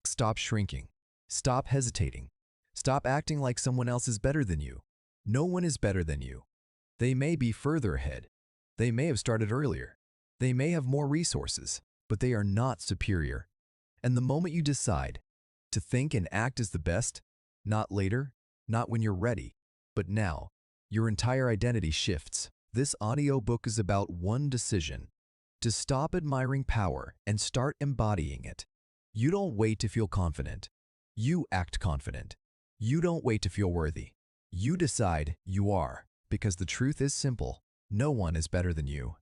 Stop shrinking. Stop hesitating. Stop acting like someone else is better than you. No one is better than you. They may be further ahead. They may have started earlier. They may have more resources, but they are not superior. And the moment you decide to think and act as the best, not later, not when you're ready, but now, your entire identity shifts. This audiobook is about one decision: to stop admiring power and start embodying it. You don't wait to feel confident. You act confident. You don't wait to feel worthy. You decide you are, because the truth is simple. No one is better than you.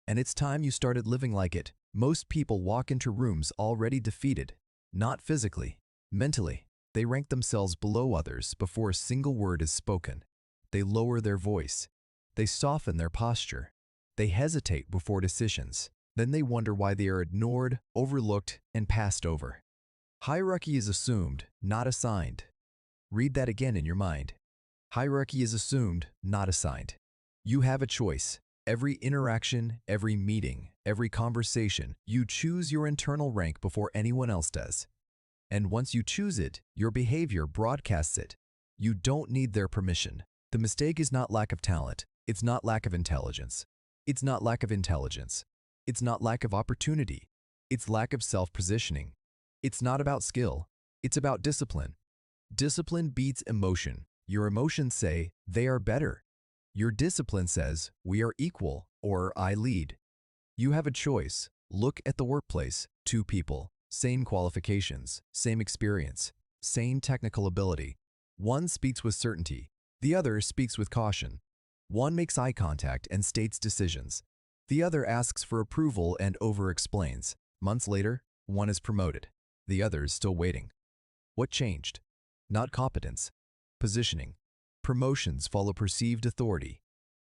And it's time you started living like it. Most people walk into rooms already defeated, not physically, mentally. They rank themselves below others before a single word is spoken. They lower their voice. They soften their posture. They hesitate before decisions. Then they wonder why they are ignored, overlooked, and passed over. Hierarchy is assumed, not assigned. Read that again in your mind. Hierarchy is assumed, not assigned. You have a choice. Every interaction, every meeting, every conversation, you choose your internal rank before anyone else does. And once you choose it, your behavior broadcasts it. You don't need their permission. The mistake is not lack of talent. It's not lack of intelligence. It's not lack of intelligence. It's not lack of opportunity. It's lack of self-positioning. It's not about skill. It's about discipline. Discipline beats emotion. Your emotions say, they are better. Your discipline says, we are equal, or I lead. You have a choice. Look at the workplace. Two people, same qualifications, same experience, same technical ability. One speaks with certainty. The other speaks with caution. One makes eye contact and states decisions. The other asks for approval and over-explains. Months later, one is promoted. The other is still waiting. What changed? Not competence. Positioning. Promotions follow perceived authority.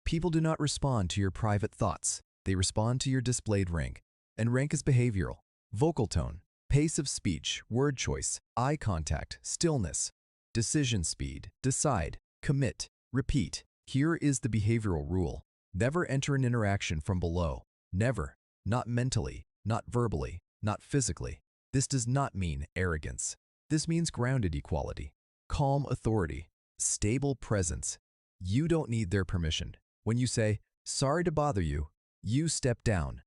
People do not respond to your private thoughts. They respond to your displayed rank. And rank is behavioral. Vocal tone, pace of speech, word choice, eye contact, stillness, decision speed, decide, commit, repeat. Here is the behavioral rule. Never enter an interaction from below. Never. Not mentally, not verbally, not physically. This does not mean arrogance. This means grounded equality, calm authority, stable presence. You don't need their permission. When you say, sorry to bother you, you step down.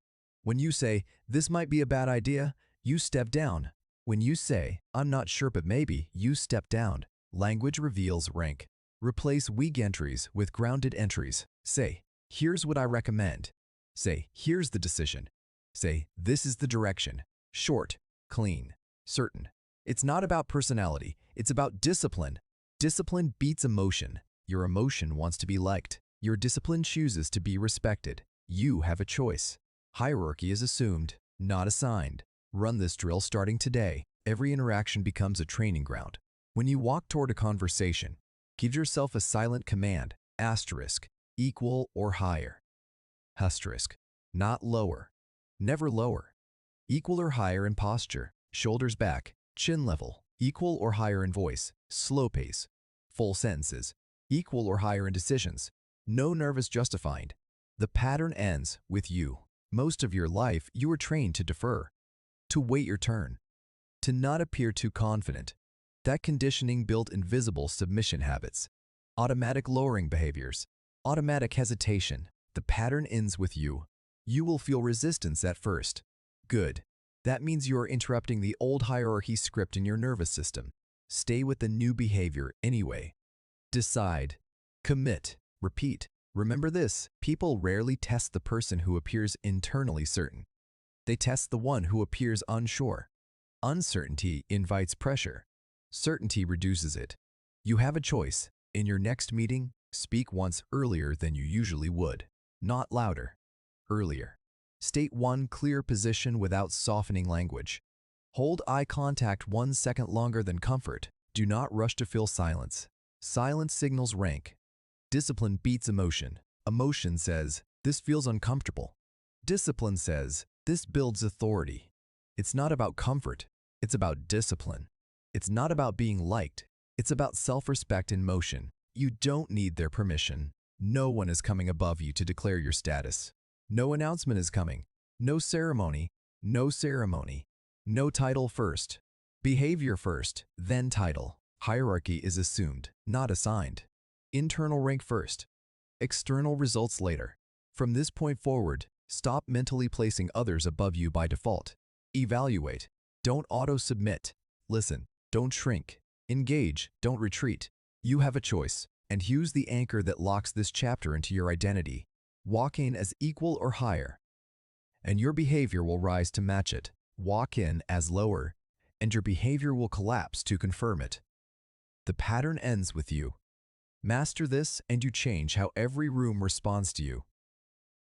When you say, this might be a bad idea, you step down. When you say, I'm not sure but maybe, you step down. Language reveals rank. Replace weak entries with grounded entries. Say, here's what I recommend. Say, here's the decision. Say, this is the direction. Short, clean, certain. It's not about personality. It's about discipline. Discipline beats emotion. Your emotion wants to be liked. Your discipline chooses to be respected. You have a choice. Hierarchy is assumed, not assigned. Run this drill starting today. Every interaction becomes a training ground. When you walk toward a conversation, give yourself a silent command, asterisk, equal or higher. Asterisk, not lower, never lower. Equal or higher in posture, shoulders back, chin level. Equal or higher in voice, slow pace. Full sentences, equal or higher in decisions. No nervous justifying. The pattern ends with you. Most of your life, you were trained to defer, to wait your turn, to not appear too confident. That conditioning built invisible submission habits, automatic lowering behaviors, automatic hesitation. The pattern ends with you. You will feel resistance at first. Good. That means you are interrupting the old hierarchy script in your nervous system. Stay with the new behavior anyway. Decide. Commit. Repeat. Remember this, people rarely test the person who appears internally certain. They test the one who appears unsure. Uncertainty invites pressure. Certainty reduces it. You have a choice. In your next meeting, speak once earlier than you usually would. Not louder. Earlier. State one clear position without softening language. Hold eye contact 1 second longer than comfort. Do not rush to fill silence. Silence signals rank. Discipline beats emotion. Emotion says, this feels uncomfortable. Discipline says, this builds authority. It's not about comfort. It's about discipline. It's not about being liked. It's about self-respect in motion. You don't need their permission. No one is coming above you to declare your status. No announcement is coming. No ceremony. No ceremony. No title first. Behavior first, then title. Hierarchy is assumed, not assigned. Internal rank first, external results later. From this point forward, stop mentally placing others above you by default. Evaluate. Don't auto-submit. Listen. Don't shrink. Engage. Don't retreat. You have a choice, and use the anchor that locks this chapter into your identity. Walk in as equal or higher, and your behavior will rise to match it. Walk in as lower, and your behavior will collapse to confirm it. The pattern ends with you. Master this, and you change how every room responds to you.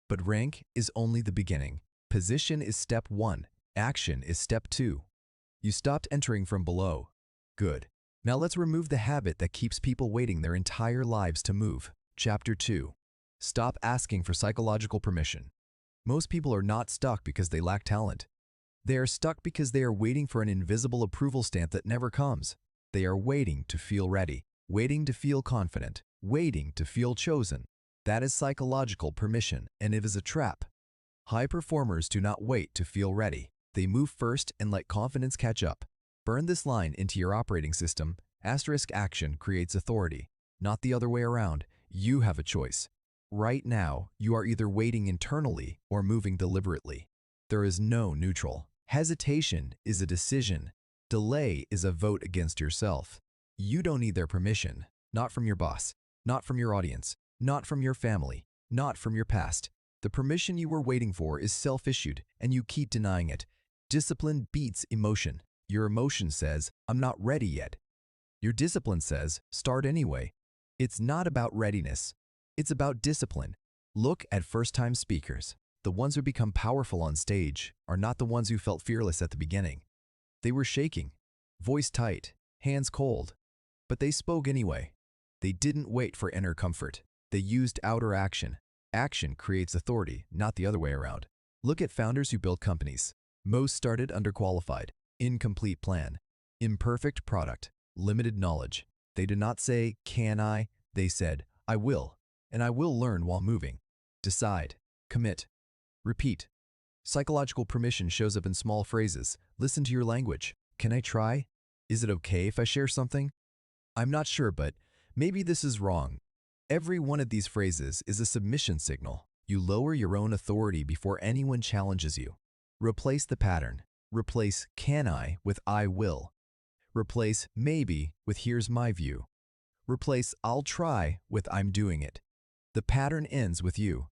But rank is only the beginning. Position is step 1. Action is step 2. You stopped entering from below. Good. Now let's remove the habit that keeps people waiting their entire lives to move. Chapter 2. Stop asking for psychological permission. Most people are not stuck because they lack talent. They are stuck because they are waiting for an invisible approval stamp that never comes. They are waiting to feel ready, waiting to feel confident, waiting to feel chosen. That is psychological permission, and it is a trap. High performers do not wait to feel ready. They move first and let confidence catch up. Burn this line into your operating system. Action creates authority, not the other way around. You have a choice. Right now, you are either waiting internally or moving deliberately. There is no neutral. Hesitation is a decision. Delay is a vote against yourself. You don't need their permission, not from your boss, not from your audience, not from your family, not from your past. The permission you were waiting for is self-issued, and you keep denying it. Discipline beats emotion. Your emotion says, "I'm not ready yet." Your discipline says, "Start anyway." It's not about readiness. It's about discipline. Look at first-time speakers. The ones who become powerful on stage are not the ones who felt fearless at the beginning. They were shaking, voice tight, hands cold, but they spoke anyway. They didn't wait for inner comfort. They used outer action. Action creates authority, not the other way around. Look at founders who built companies. Most started underqualified, incomplete plan, imperfect product, limited knowledge. They did not say, "Can I?" They said, "I will, and I will learn while moving." Decide, commit, repeat. Psychological permission shows up in small phrases. Listen to your language. Can I try? Is it okay if I share something? I'm not sure, but maybe this is wrong. Every one of these phrases is a submission signal. You lower your own authority before anyone challenges you. Replace the pattern. Replace "can I" with "I will." Replace "maybe" with "here's my view." Replace "I'll try" with "I'm doing it." The pattern ends with you.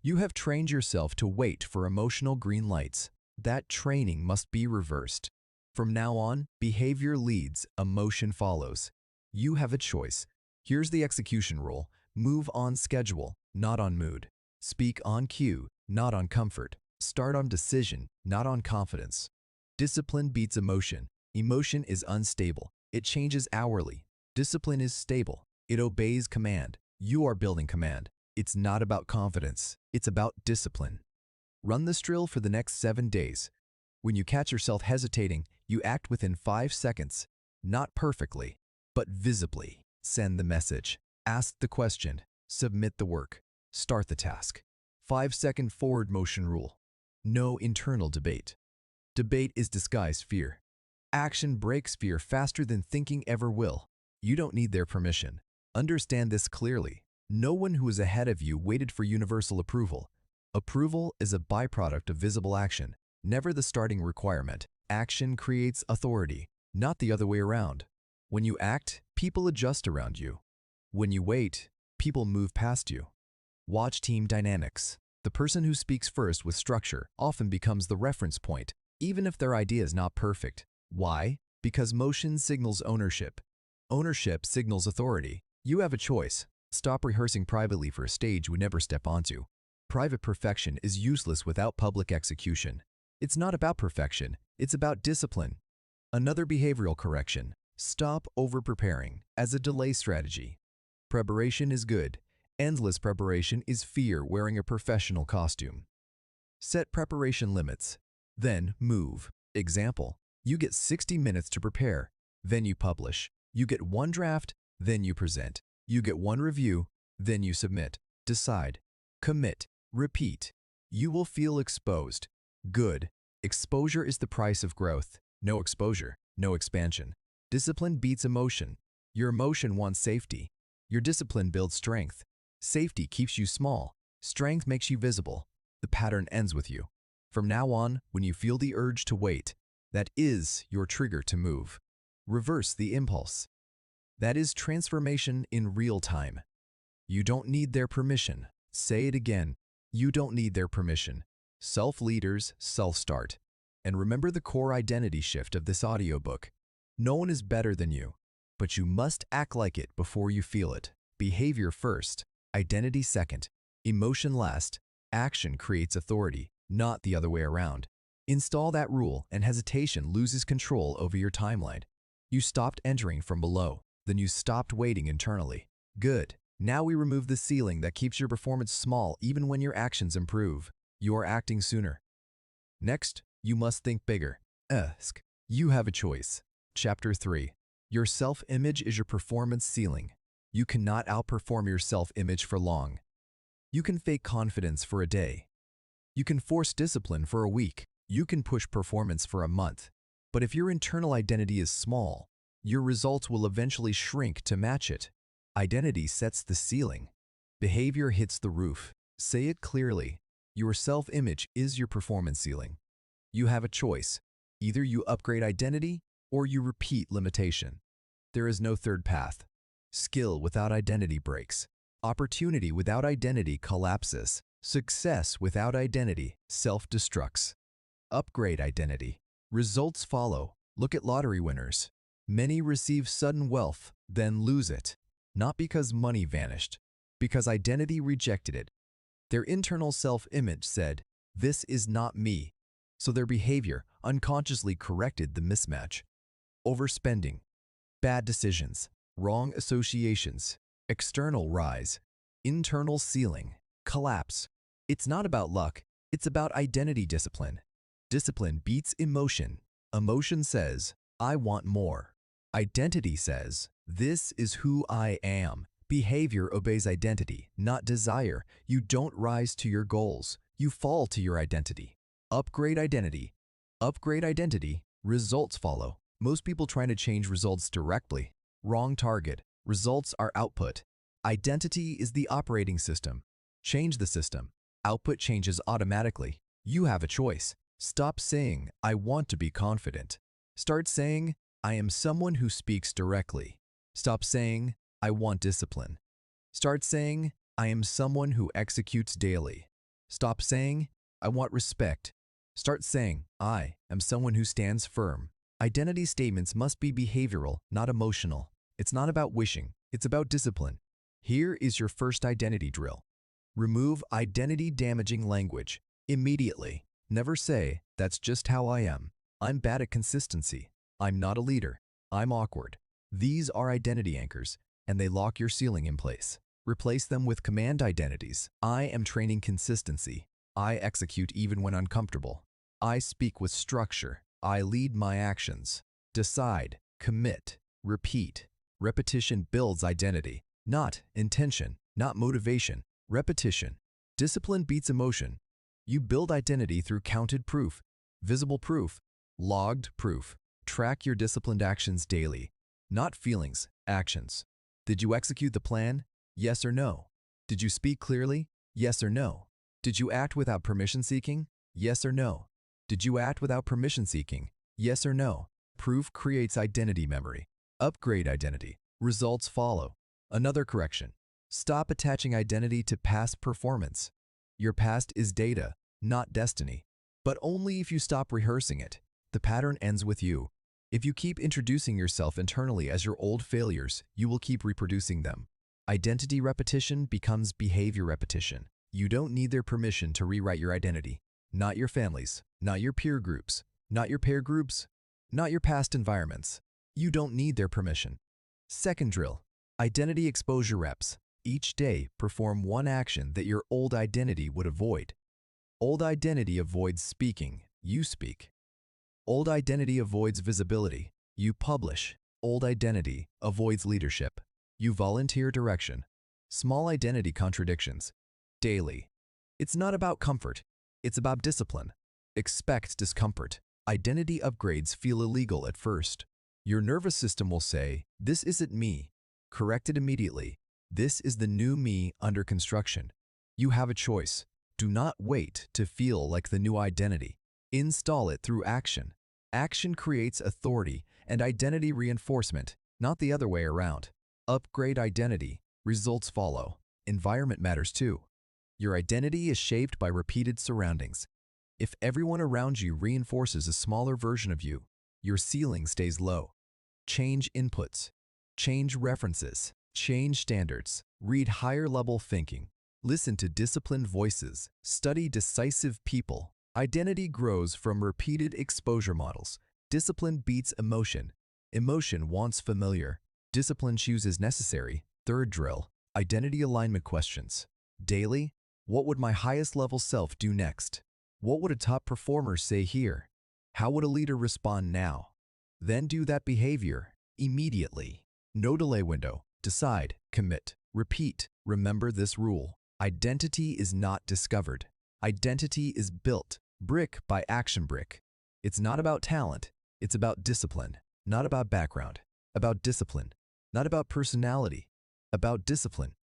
You have trained yourself to wait for emotional green lights. That training must be reversed. From now on, behavior leads, emotion follows. You have a choice. Here's the execution rule. Move on schedule, not on mood. Speak on cue, not on comfort. Start on decision, not on confidence. Discipline beats emotion. Emotion is unstable. It changes hourly. Discipline is stable. It obeys command. You are building command. It's not about confidence. It's about discipline. Run this drill for the next 7 days. When you catch yourself hesitating, you act within 5 seconds. Not perfectly, but visibly. Send the message. Ask the question. Submit the work. Start the task. 5-second forward motion rule. No internal debate. Debate is disguised fear. Action breaks fear faster than thinking ever will. You don't need their permission. Understand this clearly. No one who is ahead of you waited for universal approval. Approval is a byproduct of visible action, never the starting requirement. Action creates authority, not the other way around. When you act, people adjust around you. When you wait, people move past you. Watch team dynamics. The person who speaks first with structure often becomes the reference point, even if their idea is not perfect. Why? Because motion signals ownership. Ownership signals authority. You have a choice. Stop rehearsing privately for a stage we never step onto. Private perfection is useless without public execution. It's not about perfection, it's about discipline. Another behavioral correction. Stop over-preparing as a delay strategy. Preparation is good. Endless preparation is fear wearing a professional costume. Set preparation limits. Then move. Example, you get 60 minutes to prepare. Then you publish. You get 1 draft, then you present. You get 1 review, then you submit. Decide. Commit. Repeat. You will feel exposed. Good. Exposure is the price of growth. No exposure. no expansion. Discipline beats emotion. Your emotion wants safety. Your discipline builds strength. Safety keeps you small. Strength makes you visible. The pattern ends with you. From now on, when you feel the urge to wait, that is your trigger to move. Reverse the impulse. That is transformation in real time. You don't need their permission. Say it again. You don't need their permission. Self-leaders self-start. And remember the core identity shift of this audiobook. No one is better than you, but you must act like it before you feel it. Behavior first, identity second, emotion last. Action creates authority, not the other way around. Install that rule and hesitation loses control over your timeline. You stopped entering from below, then you stopped waiting internally. Good. Now we remove the ceiling that keeps your performance small even when your actions improve. You're acting sooner. Next, you must think bigger. Ask. You have a choice. Chapter 3. Your self-image is your performance ceiling. You cannot outperform your self-image for long. You can fake confidence for a day. You can force discipline for a week. You can push performance for a month. But if your internal identity is small, your results will eventually shrink to match it. Identity sets the ceiling. Behavior hits the roof. Say it clearly. Your self-image is your performance ceiling. You have a choice. Either you upgrade identity or you repeat limitation. There is no third path. Skill without identity breaks. Opportunity without identity collapses. Success without identity self-destructs. Upgrade identity. Results follow. Look at lottery winners. Many receive sudden wealth, then lose it. Not because money vanished, because identity rejected it. Their internal self-image said, "This is not me." So their behavior unconsciously corrected the mismatch. Overspending, bad decisions, wrong associations, external rise, internal ceiling, collapse. It's not about luck, it's about identity discipline. Discipline beats emotion. Emotion says, "I want more." Identity says, "This is who I am." Behavior obeys identity, not desire. You don't rise to your goals. You fall to your identity. Upgrade identity. Upgrade identity. Results follow. Most people try to change results directly. Wrong target. Results are output. Identity is the operating system. Change the system. Output changes automatically. You have a choice. Stop saying, "I want to be confident." Start saying, "I am someone who speaks directly." Stop saying, "I want discipline." Start saying, "I am someone who executes daily." Stop saying, "I want respect." Start saying, "I am someone who stands firm." Identity statements must be behavioral, not emotional. It's not about wishing, it's about discipline. Here is your first identity drill. Remove identity-damaging language immediately. Never say, "That's just how I am. I'm bad at consistency. I'm not a leader. I'm awkward." These are identity anchors, and they lock your ceiling in place. Replace them with command identities. I am training consistency. I execute even when uncomfortable. I speak with structure. I lead my actions. Decide, commit, repeat. Repetition builds identity, not intention, not motivation. Repetition. Discipline beats emotion. You build identity through counted proof, visible proof, logged proof. Track your disciplined actions daily, not feelings, actions. Did you execute the plan? Yes or no? Did you speak clearly? Yes or no? Did you act without permission seeking? Yes or no? Did you act without permission seeking? Yes or no? Proof creates identity memory. Upgrade identity. Results follow. Another correction. Stop attaching identity to past performance. Your past is data, not destiny. But only if you stop rehearsing it. The pattern ends with you. If you keep introducing yourself internally as your old failures, you will keep reproducing them. Identity repetition becomes behavior repetition. You don't need their permission to rewrite your identity. Not your families, not your peer groups, not your peer groups, not your past environments. You don't need their permission. Second drill, identity exposure reps. Each day, perform one action that your old identity would avoid. Old identity avoids speaking, you speak. Old identity avoids visibility, you publish. Old identity avoids leadership, you volunteer direction. Small identity contradictions. Daily. It's not about comfort, it's about discipline. Expect discomfort. Identity upgrades feel illegal at first. Your nervous system will say, "This isn't me." Correct it immediately. This is the new me under construction. You have a choice. Do not wait to feel like the new identity. Install it through action. Action creates authority and identity reinforcement, not the other way around. Upgrade identity. Results follow. Environment matters too. Your identity is shaped by repeated surroundings. If everyone around you reinforces a smaller version of you, your ceiling stays low. Change inputs. Change references. Change standards. Read higher-level thinking. Listen to disciplined voices. Study decisive people. Identity grows from repeated exposure models. Discipline beats emotion. Emotion wants familiar. Discipline chooses necessary. Third drill. Identity alignment questions. Daily, what would my highest level self do next? What would a top performer say here? How would a leader respond now? Then do that behavior immediately. No delay window. Decide, commit, repeat. Remember this rule. Identity is not discovered. Identity is built, brick by action brick. It's not about talent. It's about discipline. Not about background. About discipline. Not about personality. About discipline.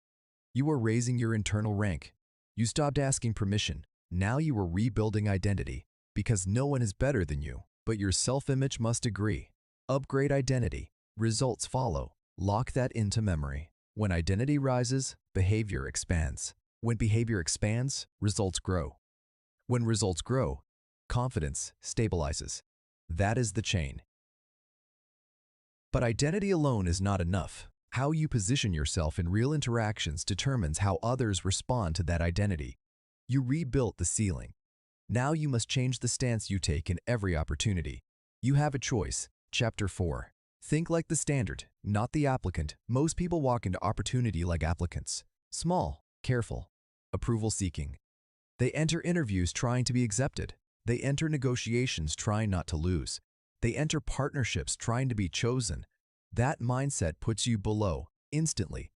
You are raising your internal rank. You stopped asking permission. Now you are rebuilding identity. Because no one is better than you, but your self-image must agree. Upgrade identity. Results follow. Lock that into memory. When identity rises, behavior expands. When behavior expands, results grow. When results grow, confidence stabilizes. That is the chain. But identity alone is not enough. How you position yourself in real interactions determines how others respond to that identity. You rebuilt the ceiling. Now you must change the stance you take in every opportunity. You have a choice. Chapter 4. Think like the standard, not the applicant. Most people walk into opportunity like applicants. Small, careful, approval-seeking. They enter interviews trying to be accepted. They enter negotiations trying not to lose. They enter partnerships trying to be chosen. That mindset puts you below, instantly.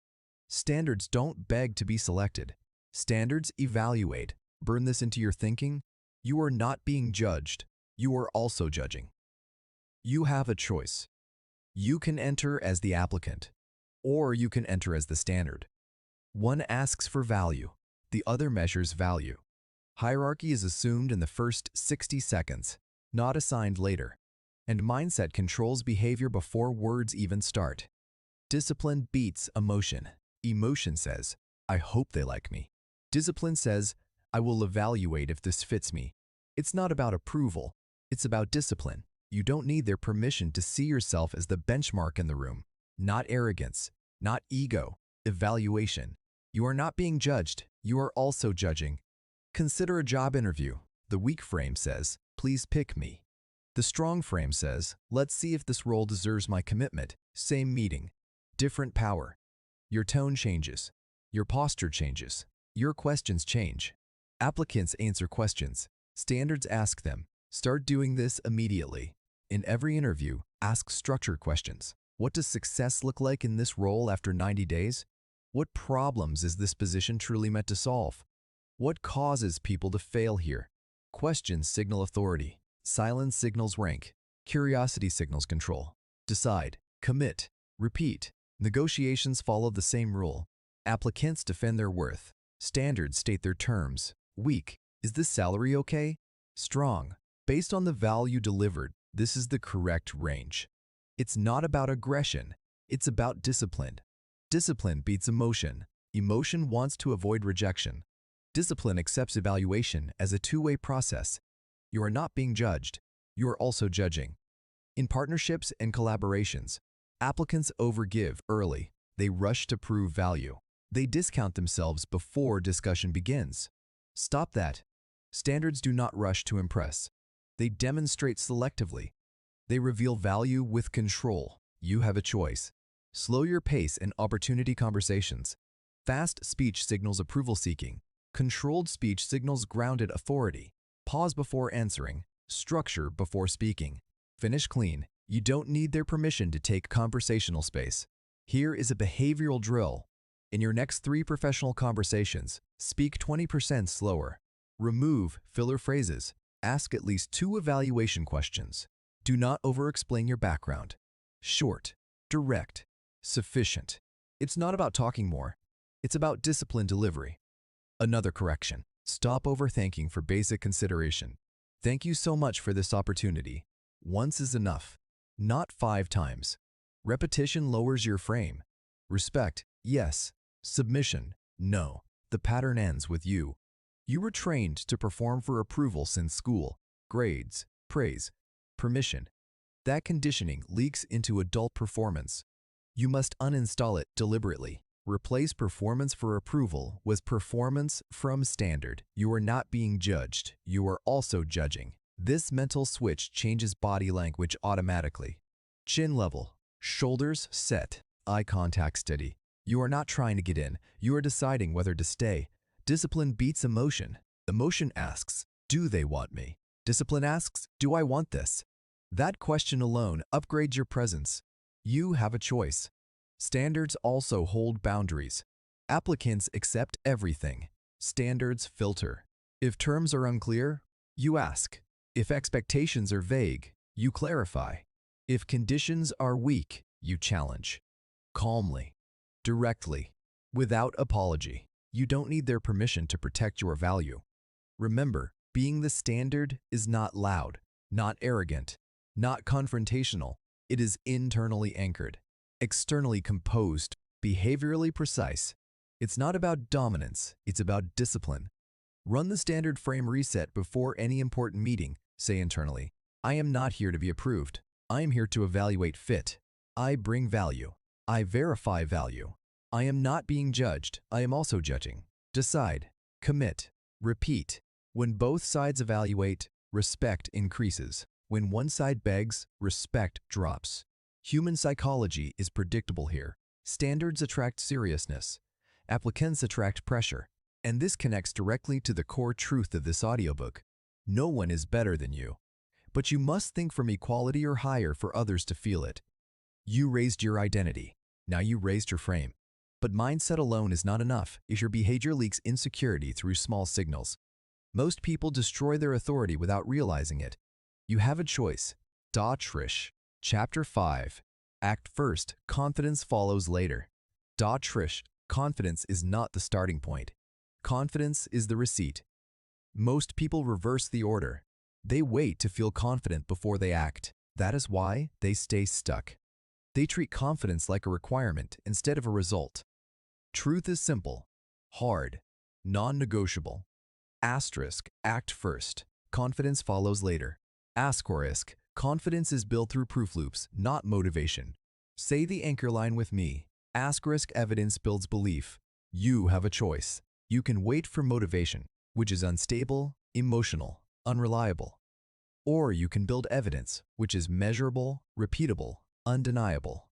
Standards don't beg to be selected. Standards evaluate. Burn this into your thinking. You are not being judged. You are also judging. You have a choice. You can enter as the applicant, or you can enter as the standard. One asks for value. The other measures value. Hierarchy is assumed in the first 60 seconds, not assigned later. And mindset controls behavior before words even start. Discipline beats emotion. Emotion says, "I hope they like me." Discipline says, "I will evaluate if this fits me." It's not about approval. It's about discipline. You don't need their permission to see yourself as the benchmark in the room. Not arrogance, not ego, evaluation. You are not being judged. You are also judging. Consider a job interview. The weak frame says, "Please pick me." The strong frame says, "Let's see if this role deserves my commitment." Same meeting, different power. Your tone changes. Your posture changes. Your questions change. Applicants answer questions. Standards ask them. Start doing this immediately. In every interview, ask structured questions. What does success look like in this role after 90 days? What problems is this position truly meant to solve? What causes people to fail here? Questions signal authority. Silence signals rank. Curiosity signals control. Decide, commit, repeat. Negotiations follow the same rule. Applicants defend their worth. Standards state their terms. Weak, is this salary okay? Strong, based on the value delivered, this is the correct range. It's not about aggression. It's about discipline. Discipline beats emotion. Emotion wants to avoid rejection. Discipline accepts evaluation as a two-way process. You are not being judged. You are also judging. In partnerships and collaborations, applicants overgive early. They rush to prove value. They discount themselves before discussion begins. Stop that. Standards do not rush to impress. They demonstrate selectively. They reveal value with control. You have a choice. Slow your pace in opportunity conversations. Fast speech signals approval seeking. Controlled speech signals grounded authority. Pause before answering. Structure before speaking. Finish clean. You don't need their permission to take conversational space. Here is a behavioral drill. In your next 3 professional conversations, speak 20% slower. Remove filler phrases. Ask at least 2 evaluation questions. Do not over-explain your background. Short, direct, sufficient. It's not about talking more. It's about disciplined delivery. Another correction. Stop overthinking for basic consideration. Thank you so much for this opportunity. Once is enough, not 5 times. Repetition lowers your frame. Respect, yes. Submission, no. The pattern ends with you. You were trained to perform for approval since school, grades, praise, permission. That conditioning leaks into adult performance. You must uninstall it deliberately. Replace performance for approval with performance from standard. You are not being judged. You are also judging. This mental switch changes body language automatically. Chin level, shoulders set, eye contact steady. You are not trying to get in. You are deciding whether to stay. Discipline beats emotion. Emotion asks, do they want me? Discipline asks, do I want this? That question alone upgrades your presence. You have a choice. Standards also hold boundaries. Applicants accept everything. Standards filter. If terms are unclear, you ask. If expectations are vague, you clarify. If conditions are weak, you challenge. Calmly, directly, without apology. You don't need their permission to protect your value. Remember, being the standard is not loud, not arrogant, not confrontational. It is internally anchored, externally composed, behaviorally precise. It's not about dominance, it's about discipline. Run the standard frame reset before any important meeting. Say internally, I am not here to be approved. I am here to evaluate fit. I bring value. I verify value. I am not being judged. I am also judging. Decide. Commit. Repeat. When both sides evaluate, respect increases. When one side begs, respect drops. Human psychology is predictable here. Standards attract seriousness. Applicants attract pressure. And this connects directly to the core truth of this audiobook. No one is better than you. But you must think from equality or higher for others to feel it. You raised your identity. Now you raised your frame. But mindset alone is not enough if your behavior leaks insecurity through small signals. Most people destroy their authority without realizing it. You have a choice. Da Trish. Chapter 5. Act first, confidence follows later. Da Trish. Confidence is not the starting point. Confidence is the receipt. Most people reverse the order. They wait to feel confident before they act. That is why they stay stuck. They treat confidence like a requirement instead of a result. Truth is simple, hard, non-negotiable. Asterisk, act first. Confidence follows later. Asterisk, confidence is built through proof loops, not motivation. Say the anchor line with me. Asterisk, evidence builds belief. You have a choice. You can wait for motivation, which is unstable, emotional, unreliable. Or you can build evidence, which is measurable, repeatable, undeniable.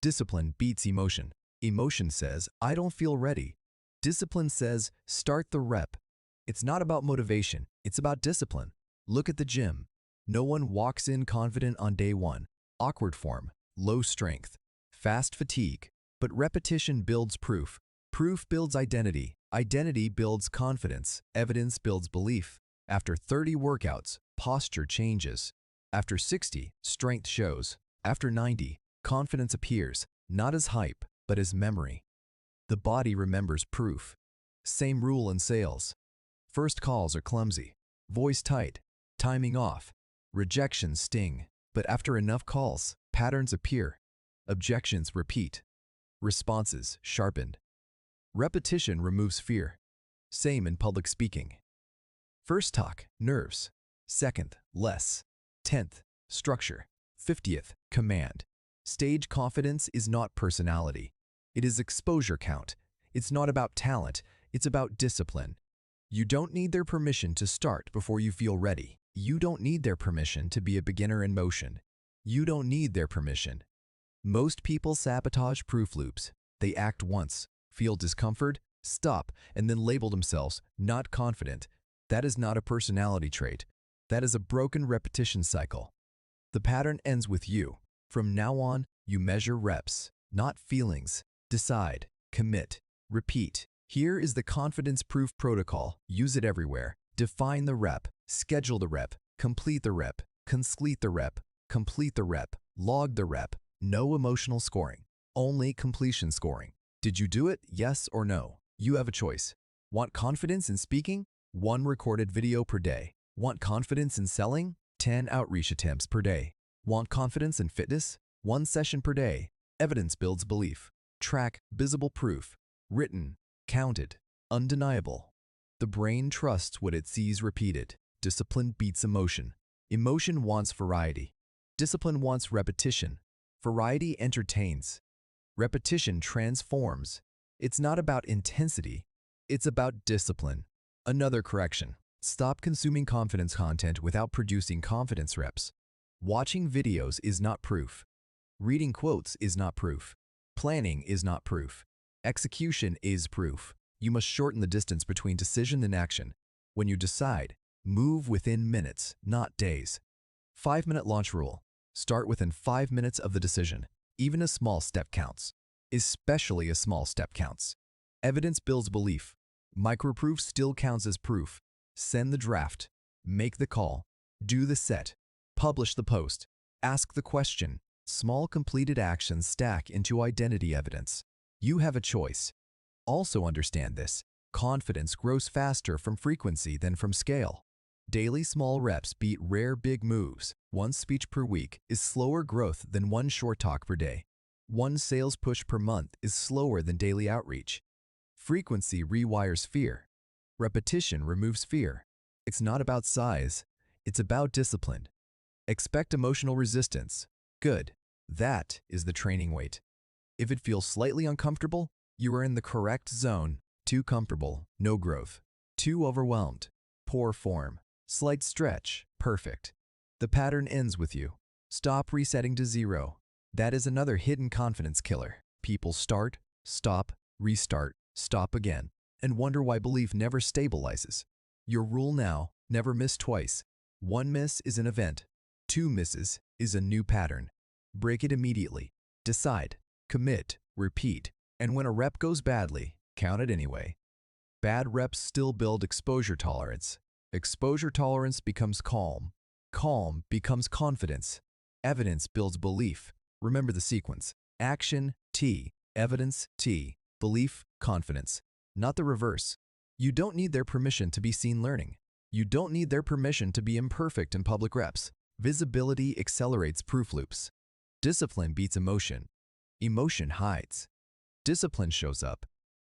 Discipline beats emotion. Emotion says, I don't feel ready. Discipline says, start the rep. It's not about motivation, it's about discipline. Look at the gym. No one walks in confident on day 1. Awkward form, low strength, fast fatigue. But repetition builds proof. Proof builds identity. Identity builds confidence. Evidence builds belief. After 30 workouts, posture changes. After 60, strength shows. After 90, confidence appears, not as hype, but as memory. The body remembers proof. Same rule in sales. First calls are clumsy, voice tight, timing off. Rejections sting, but after enough calls, patterns appear. Objections repeat. Responses sharpened. Repetition removes fear. Same in public speaking. First talk, nerves. Second, less. 10th, structure. 50th, command. Stage confidence is not personality. It is exposure count. It's not about talent. It's about discipline. You don't need their permission to start before you feel ready. You don't need their permission to be a beginner in motion. You don't need their permission. Most people sabotage proof loops. They act once, feel discomfort, stop, and then label themselves not confident. That is not a personality trait. That is a broken repetition cycle. The pattern ends with you. From now on, you measure reps, not feelings. Decide, commit, repeat. Here is the confidence proof protocol. Use it everywhere. Define the rep, schedule the rep, complete the rep, complete the rep, complete the rep, log the rep. No emotional scoring, only completion scoring. Did you do it? Yes or no? You have a choice. Want confidence in speaking? 1 recorded video per day. Want confidence in selling? 10 outreach attempts per day. Want confidence in fitness? 1 session per day. Evidence builds belief. Track visible proof. Written, counted, undeniable. The brain trusts what it sees repeated. Discipline beats emotion. Emotion wants variety. Discipline wants repetition. Variety entertains. Repetition transforms. It's not about intensity. It's about discipline. Another correction. Stop consuming confidence content without producing confidence reps. Watching videos is not proof. Reading quotes is not proof. Planning is not proof. Execution is proof. You must shorten the distance between decision and action. When you decide, move within minutes, not days. 5-minute launch rule. Start within 5 minutes of the decision. Even a small step counts. Especially a small step counts. Evidence builds belief. Microproof still counts as proof. Send the draft. Make the call. Do the set. Publish the post. Ask the question. Small completed actions stack into identity evidence. You have a choice. Also understand this. Confidence grows faster from frequency than from scale. Daily small reps beat rare big moves. 1 speech per week is slower growth than 1 short talk per day. 1 sales push per month is slower than daily outreach. Frequency rewires fear. Repetition removes fear. It's not about size. It's about discipline. Expect emotional resistance. Good. That is the training weight. If it feels slightly uncomfortable, you are in the correct zone. Too comfortable, no growth. Too overwhelmed, poor form. Slight stretch, perfect. The pattern ends with you. Stop resetting to 0. That is another hidden confidence killer. People start, stop, restart, stop again, and wonder why belief never stabilizes. Your rule now, never miss twice. 1 miss is an event. 2 misses is a new pattern. Break it immediately. Decide, commit, repeat, and when a rep goes badly, count it anyway. Bad reps still build exposure tolerance. Exposure tolerance becomes calm. Calm becomes confidence. Evidence builds belief. Remember the sequence. Action, T. Evidence, T. Belief, confidence. Not the reverse. You don't need their permission to be seen learning. You don't need their permission to be imperfect in public reps. Visibility accelerates proof loops. Discipline beats emotion. Emotion hides. Discipline shows up.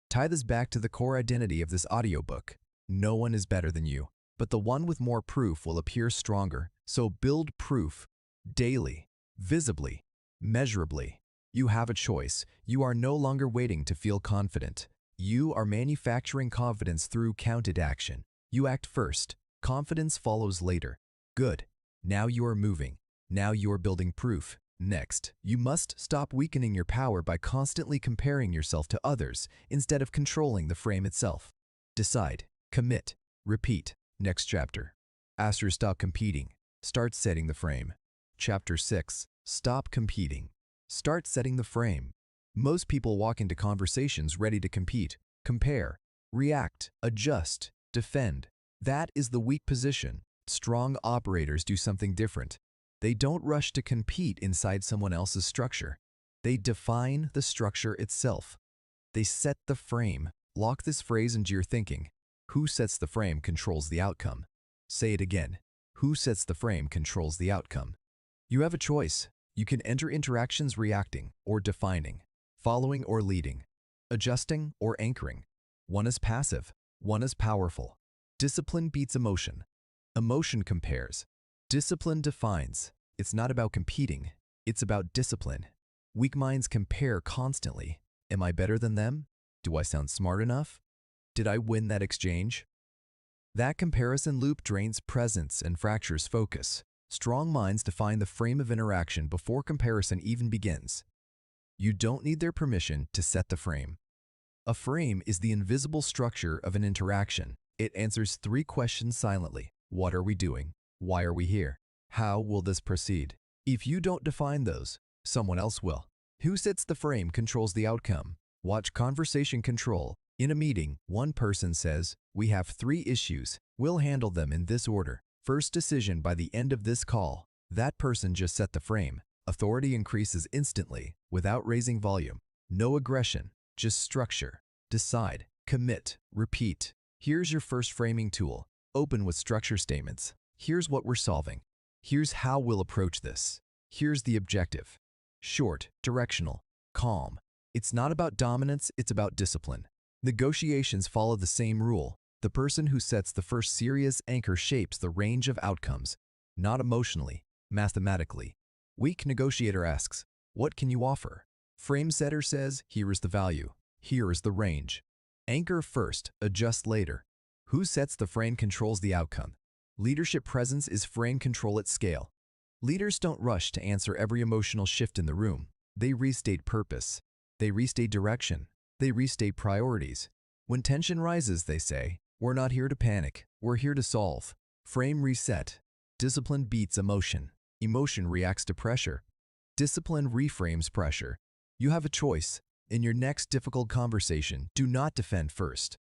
Tie this back to the core identity of this audiobook. No one is better than you, but the one with more proof will appear stronger. So build proof daily, visibly, measurably. You have a choice. You are no longer waiting to feel confident. You are manufacturing confidence through counted action. You act first. Confidence follows later. Good. Now you are moving. Now you are building proof. Next, you must stop weakening your power by constantly comparing yourself to others instead of controlling the frame itself. Decide, commit, repeat. Next chapter. After stop competing, start setting the frame. Chapter 6. Stop competing. Start setting the frame. Most people walk into conversations ready to compete, compare, react, adjust, defend. That is the weak position. Strong operators do something different. They don't rush to compete inside someone else's structure. They define the structure itself. They set the frame. Lock this phrase into your thinking. Who sets the frame controls the outcome. Say it again. Who sets the frame controls the outcome. You have a choice. You can enter interactions reacting or defining, following or leading, adjusting or anchoring. One is passive. One is powerful. Discipline beats emotion. Emotion compares. Discipline defines. It's not about competing. It's about discipline. Weak minds compare constantly. Am I better than them? Do I sound smart enough? Did I win that exchange? That comparison loop drains presence and fractures focus. Strong minds define the frame of interaction before comparison even begins. You don't need their permission to set the frame. A frame is the invisible structure of an interaction. It answers 3 questions silently. What are we doing? Why are we here? How will this proceed? If you don't define those, someone else will. Who sets the frame controls the outcome. Watch conversation control. In a meeting, one person says, "We have 3 issues. We'll handle them in this order. First decision by the end of this call. That person just set the frame. Authority increases instantly, without raising volume. No aggression, just structure. Decide, commit, repeat. Here's your first framing tool. Open with structure statements. Here's what we're solving. Here's how we'll approach this. Here's the objective. Short, directional, calm. It's not about dominance, it's about discipline. Negotiations follow the same rule. The person who sets the first serious anchor shapes the range of outcomes, not emotionally, mathematically. Weak negotiator asks, "What can you offer?" Frame setter says, "Here is the value. Here is the range." Anchor first, adjust later. Who sets the frame controls the outcome. Leadership presence is frame control at scale. Leaders don't rush to answer every emotional shift in the room. They restate purpose. They restate direction. They restate priorities. When tension rises, they say, "We're not here to panic. We're here to solve." Frame reset. Discipline beats emotion. Emotion reacts to pressure. Discipline reframes pressure. You have a choice. In your next difficult conversation, do not defend first.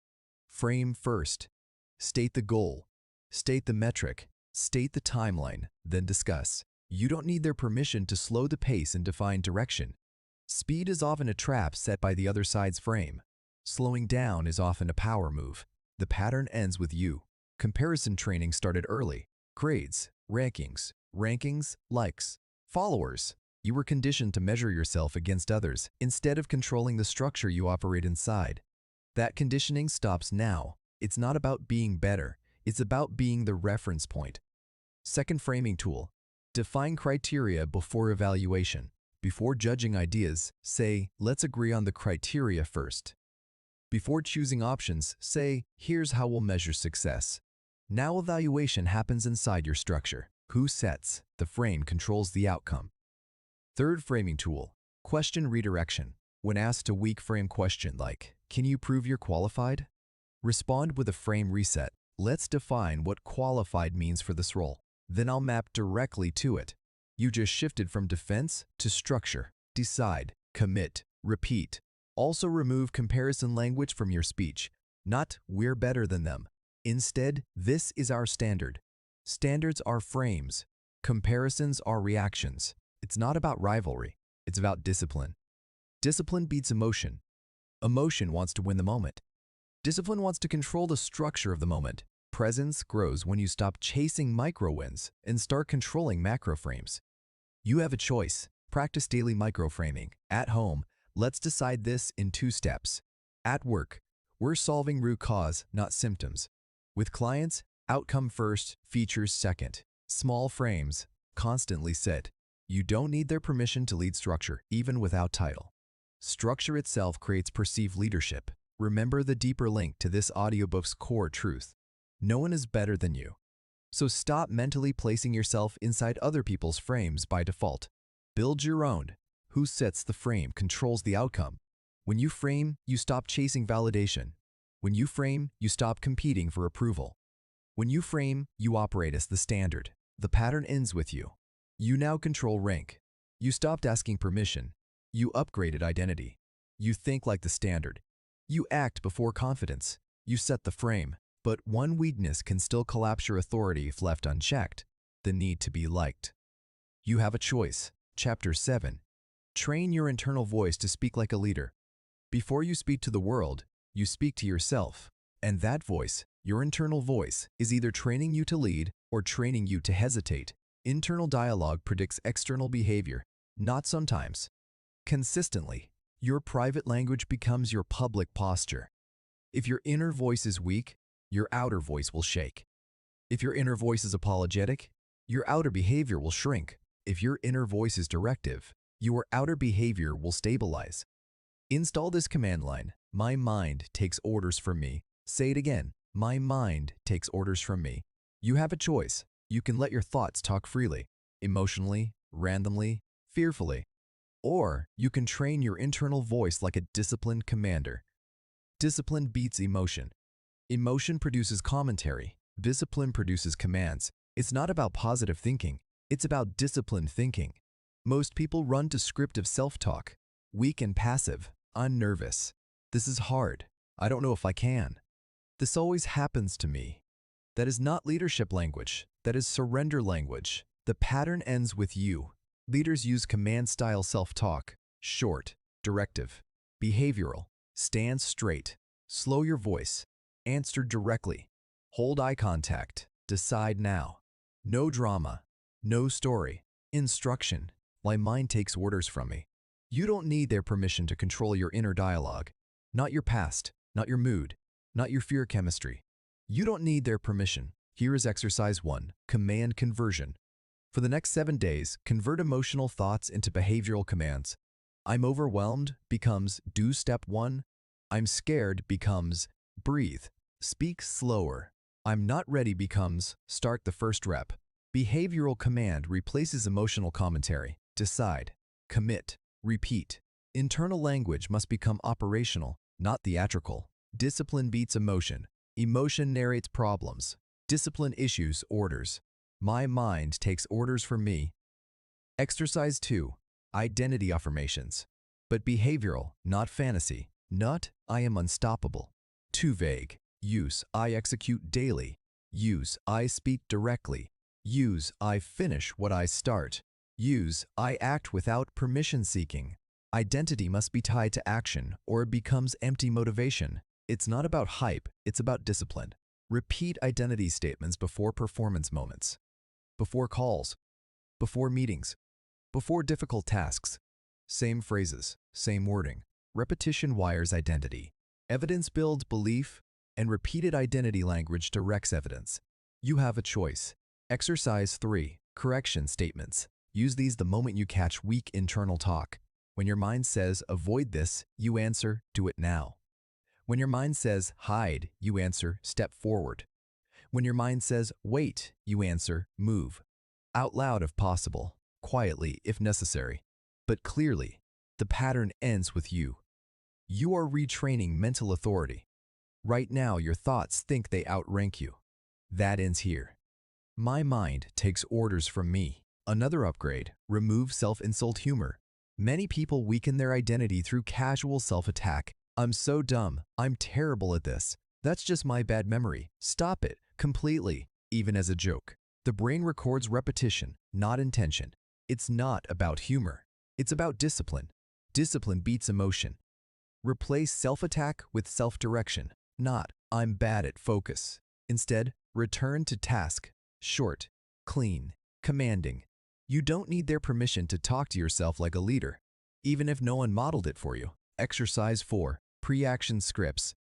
Frame first. State the goal. State the metric. State the timeline, then discuss. You don't need their permission to slow the pace and define direction. Speed is often a trap set by the other side's frame. Slowing down is often a power move. The pattern ends with you. Comparison training started early. Grades, rankings, likes, followers. You were conditioned to measure yourself against others instead of controlling the structure you operate inside. That conditioning stops now. It's not about being better. It's about being the reference point. Second framing tool. Define criteria before evaluation. Before judging ideas, say, "Let's agree on the criteria first." Before choosing options, say, "Here's how we'll measure success." Now evaluation happens inside your structure. Who sets the frame controls the outcome. Third framing tool. Question redirection. When asked a weak frame question like, "Can you prove you're qualified?" Respond with a frame reset. "Let's define what qualified means for this role. Then I'll map directly to it." You just shifted from defense to structure. Decide, commit, repeat. Also remove comparison language from your speech. Not, "We're better than them." Instead, "This is our standard." Standards are frames. Comparisons are reactions. It's not about rivalry. It's about discipline. Discipline beats emotion. Emotion wants to win the moment. Discipline wants to control the structure of the moment. Presence grows when you stop chasing micro wins and start controlling macro frames. You have a choice. Practice daily microframing. At home, let's decide this in 2 steps. At work, we're solving root cause, not symptoms. With clients, outcome first, features second. Small frames, constantly set. You don't need their permission to lead structure, even without title. Structure itself creates perceived leadership. Remember the deeper link to this audiobook's core truth. No one is better than you. So stop mentally placing yourself inside other people's frames by default. Build your own. Who sets the frame controls the outcome. When you frame, you stop chasing validation. When you frame, you stop competing for approval. When you frame, you operate as the standard. The pattern ends with you. You now control rank. You stopped asking permission. You upgraded identity. You think like the standard. You act before confidence. You set the frame. But one weakness can still collapse your authority if left unchecked: the need to be liked. You have a choice. Chapter 7. Train your internal voice to speak like a leader. Before you speak to the world, you speak to yourself. And that voice, your internal voice, is either training you to lead or training you to hesitate. Internal dialogue predicts external behavior, not sometimes. Consistently, your private language becomes your public posture. If your inner voice is weak, your outer voice will shake. If your inner voice is apologetic, your outer behavior will shrink. If your inner voice is directive, your outer behavior will stabilize. Install this command line: "My mind takes orders from me." Say it again: "My mind takes orders from me." You have a choice. You can let your thoughts talk freely, emotionally, randomly, fearfully. Or you can train your internal voice like a disciplined commander. Discipline beats emotion. Emotion produces commentary. Discipline produces commands. It's not about positive thinking. It's about disciplined thinking. Most people run to scriptive self-talk. Weak and passive. "I'm nervous. This is hard. I don't know if I can. This always happens to me." That is not leadership language. That is surrender language. The pattern ends with you. Leaders use command-style self-talk, short, directive, behavioral, stand straight, slow your voice, answer directly, hold eye contact, decide now. No drama, no story, instruction. My mind takes orders from me. You don't need their permission to control your inner dialogue. Not your past, not your mood, not your fear chemistry. You don't need their permission. Here is exercise 1, command conversion. For the next 7 days, convert emotional thoughts into behavioral commands. I'm overwhelmed becomes do step 1. I'm scared becomes breathe. Speak slower. I'm not ready becomes start the first rep. Behavioral command replaces emotional commentary. Decide, commit, repeat. Internal language must become operational, not theatrical. Discipline beats emotion. Emotion narrates problems. Discipline issues orders. My mind takes orders from me. Exercise 2. Identity affirmations. But behavioral, not fantasy. Not, I am unstoppable. Too vague. Use, I execute daily. Use, I speak directly. Use, I finish what I start. Use, I act without permission seeking. Identity must be tied to action or it becomes empty motivation. It's not about hype, it's about discipline. Repeat identity statements before performance moments, before calls, before meetings, before difficult tasks. Same phrases, same wording. Repetition wires identity. Evidence builds belief, and repeated identity language directs evidence. You have a choice. Exercise 3. Correction statements. Use these the moment you catch weak internal talk. When your mind says, avoid this, you answer, do it now. When your mind says, hide, you answer, step forward. When your mind says, wait, you answer, move. Out loud if possible, quietly if necessary, but clearly. The pattern ends with you. You are retraining mental authority. Right now, your thoughts think they outrank you. That ends here. My mind takes orders from me. Another upgrade, remove self-insult humor. Many people weaken their identity through casual self-attack. I'm so dumb. I'm terrible at this. That's just my bad memory. Stop it, completely, even as a joke. The brain records repetition, not intention. It's not about humor. It's about discipline. Discipline beats emotion. Replace self-attack with self-direction, not I'm bad at focus. Instead, return to task, short, clean, commanding. You don't need their permission to talk to yourself like a leader, even if no one modeled it for you. Exercise 4. Pre-action scripts.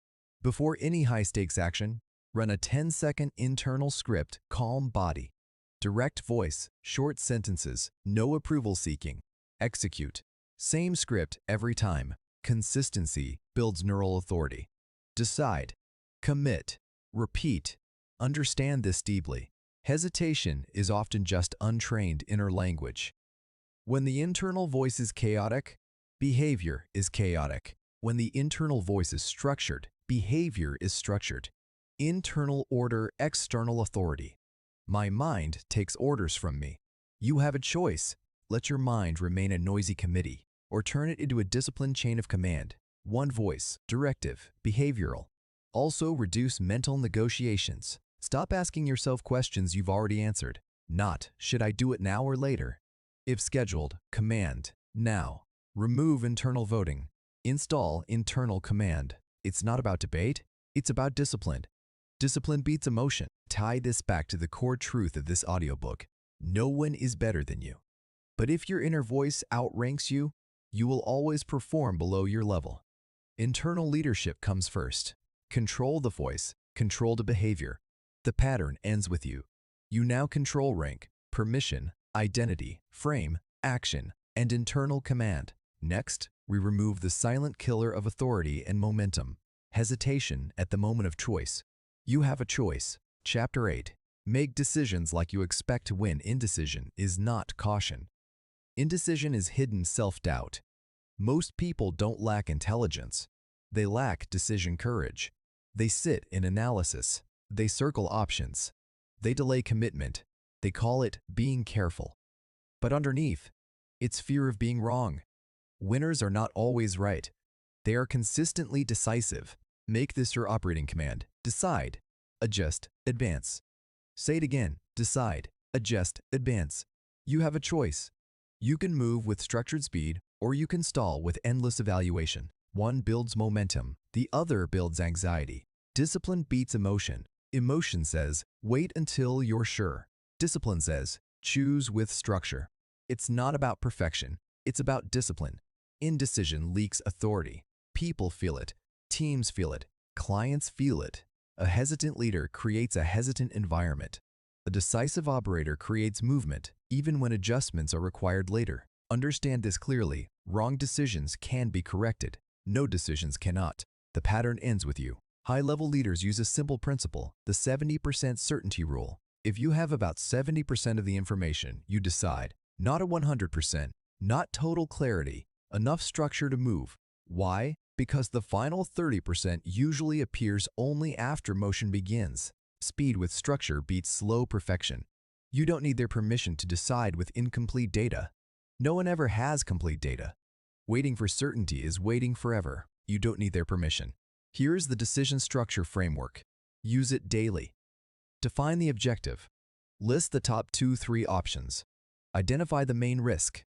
Before any high-stakes action, run a 10-second internal script, calm body. Direct voice, short sentences, no approval seeking. Execute. Same script every time. Consistency builds neural authority. Decide. Commit. Repeat. Understand this deeply. Hesitation is often just untrained inner language. When the internal voice is chaotic, behavior is chaotic. When the internal voice is structured, behavior is structured. Internal order, external authority. My mind takes orders from me. You have a choice. Let your mind remain a noisy committee, or turn it into a disciplined chain of command. One voice, directive, behavioral. Also reduce mental negotiations. Stop asking yourself questions you've already answered. Not, should I do it now or later? If scheduled, command, now. Remove internal voting. Install internal command. It's not about debate, it's about discipline. Discipline beats emotion. Tie this back to the core truth of this audiobook. No one is better than you. But if your inner voice outranks you, you will always perform below your level. Internal leadership comes first. Control the voice, control the behavior. The pattern ends with you. You now control rank, permission, identity, frame, action, and internal command. Next, we remove the silent killer of authority and momentum, hesitation at the moment of choice. You have a choice. Chapter 8. Make decisions like you expect to win. Indecision is not caution. Indecision is hidden self-doubt. Most people don't lack intelligence. They lack decision courage. They sit in analysis. They circle options. They delay commitment. They call it being careful. But underneath, it's fear of being wrong. Winners are not always right. They are consistently decisive. Make this your operating command. Decide, adjust, advance. Say it again. Decide, adjust, advance. You have a choice. You can move with structured speed, or you can stall with endless evaluation. One builds momentum, the other builds anxiety. Discipline beats emotion. Emotion says, wait until you're sure. Discipline says, choose with structure. It's not about perfection, it's about discipline. Indecision leaks authority. People feel it, teams feel it, clients feel it. A hesitant leader creates a hesitant environment. A decisive operator creates movement, even when adjustments are required later. Understand this clearly. Wrong decisions can be corrected. No decisions cannot. The pattern ends with you. High-level leaders use a simple principle, the 70% certainty rule. If you have about 70% of the information, you decide. Not a 100%, not total clarity, enough structure to move. Why? Because the final 30% usually appears only after motion begins. Speed with structure beats slow perfection. You don't need their permission to decide with incomplete data. No one ever has complete data. Waiting for certainty is waiting forever. You don't need their permission. Here's the decision structure framework. Use it daily. Define the objective. List the top 2-3 options. Identify the main risk.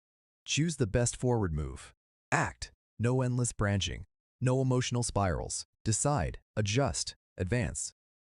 Choose the best forward move. Act. No endless branching. No emotional spirals. Decide, adjust, advance.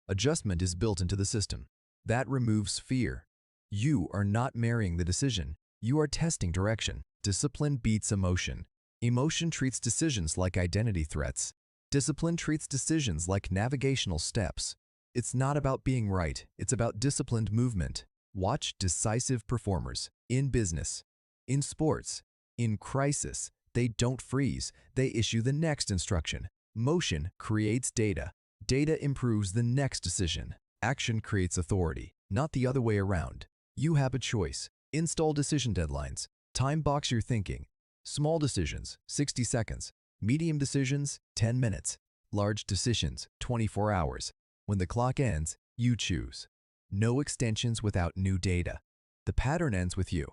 Adjustment is built into the system. That removes fear. You are not marrying the decision. You are testing direction. Discipline beats emotion. Emotion treats decisions like identity threats. Discipline treats decisions like navigational steps. It's not about being right. It's about disciplined movement. Watch decisive performers in business, in sports, in crisis. They don't freeze. They issue the next instruction. Motion creates data. Data improves the next decision. Action creates authority, not the other way around. You have a choice. Install decision deadlines. Time box your thinking. Small decisions, 60 seconds. Medium decisions, 10 minutes. Large decisions, 24 hours. When the clock ends, you choose. No extensions without new data. The pattern ends with you.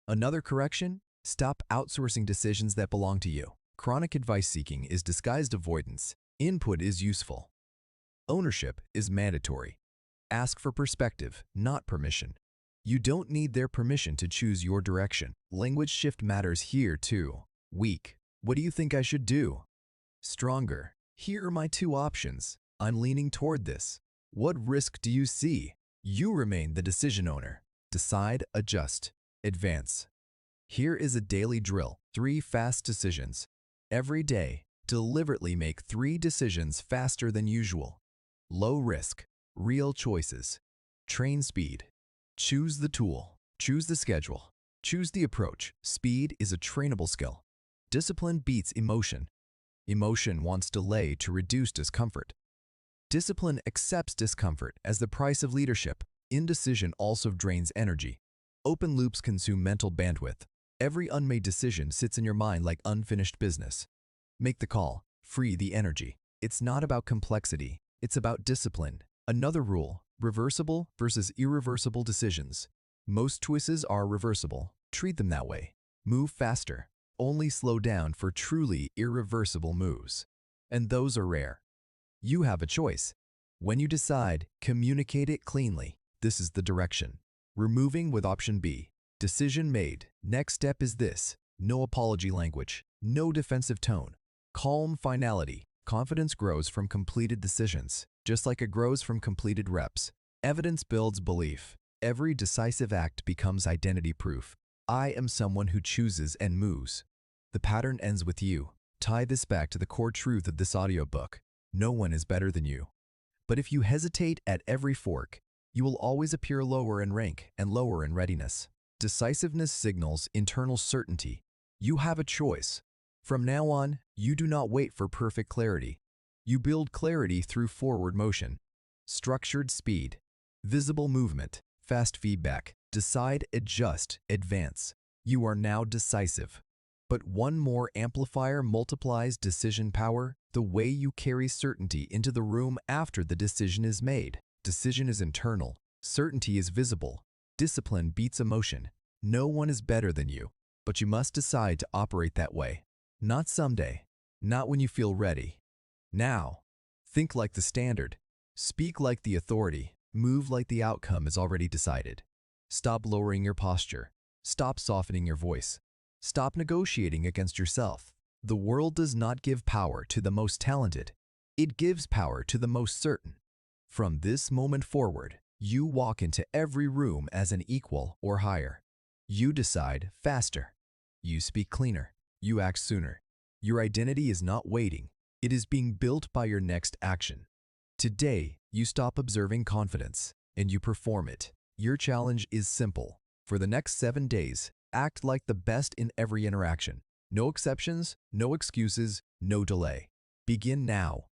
Another correction? Stop outsourcing decisions that belong to you. Chronic advice seeking is disguised avoidance. Input is useful. Ownership is mandatory. Ask for perspective, not permission. You don't need their permission to choose your direction. Language shift matters here too. Weak. What do you think I should do? Stronger. Here are my 2 options. I'm leaning toward this. What risk do you see? You remain the decision owner. Decide, adjust, advance. Here is a daily drill. 3 fast decisions. Every day, deliberately make 3 decisions faster than usual. Low risk, real choices. Train speed. Choose the tool. Choose the schedule. Choose the approach. Speed is a trainable skill. Discipline beats emotion. Emotion wants delay to reduce discomfort. Discipline accepts discomfort as the price of leadership. Indecision also drains energy. Open loops consume mental bandwidth. Every unmade decision sits in your mind like unfinished business. Make the call. Free the energy. It's not about complexity. It's about discipline. Another rule: reversible versus irreversible decisions. Most choices are reversible. Treat them that way. Move faster. Only slow down for truly irreversible moves. And those are rare. You have a choice. When you decide, communicate it cleanly. This is the direction. Removing with option B. Decision made. Next step is this. No apology language. No defensive tone. Calm finality. Confidence grows from completed decisions, just like it grows from completed reps. Evidence builds belief. Every decisive act becomes identity proof. I am someone who chooses and moves. The pattern ends with you. Tie this back to the core truth of this audiobook. No one is better than you. But if you hesitate at every fork, you will always appear lower in rank and lower in readiness. Decisiveness signals internal certainty. You have a choice. From now on, you do not wait for perfect clarity. You build clarity through forward motion, structured speed, visible movement, fast feedback. Decide, adjust, advance. You are now decisive. But one more amplifier multiplies decision power: the way you carry certainty into the room after the decision is made. Decision is internal. Certainty is visible. Discipline beats emotion. No one is better than you, but you must decide to operate that way. Not someday. Not when you feel ready. Now. Think like the standard. Speak like the authority. Move like the outcome is already decided. Stop lowering your posture. Stop softening your voice. Stop negotiating against yourself. The world does not give power to the most talented. It gives power to the most certain. From this moment forward, you walk into every room as an equal or higher. You decide faster. You speak cleaner. You act sooner. Your identity is not waiting. It is being built by your next action. Today, you stop observing confidence and you perform it. Your challenge is simple. For the next 7 days, act like the best in every interaction. No exceptions, no excuses, no delay. Begin now.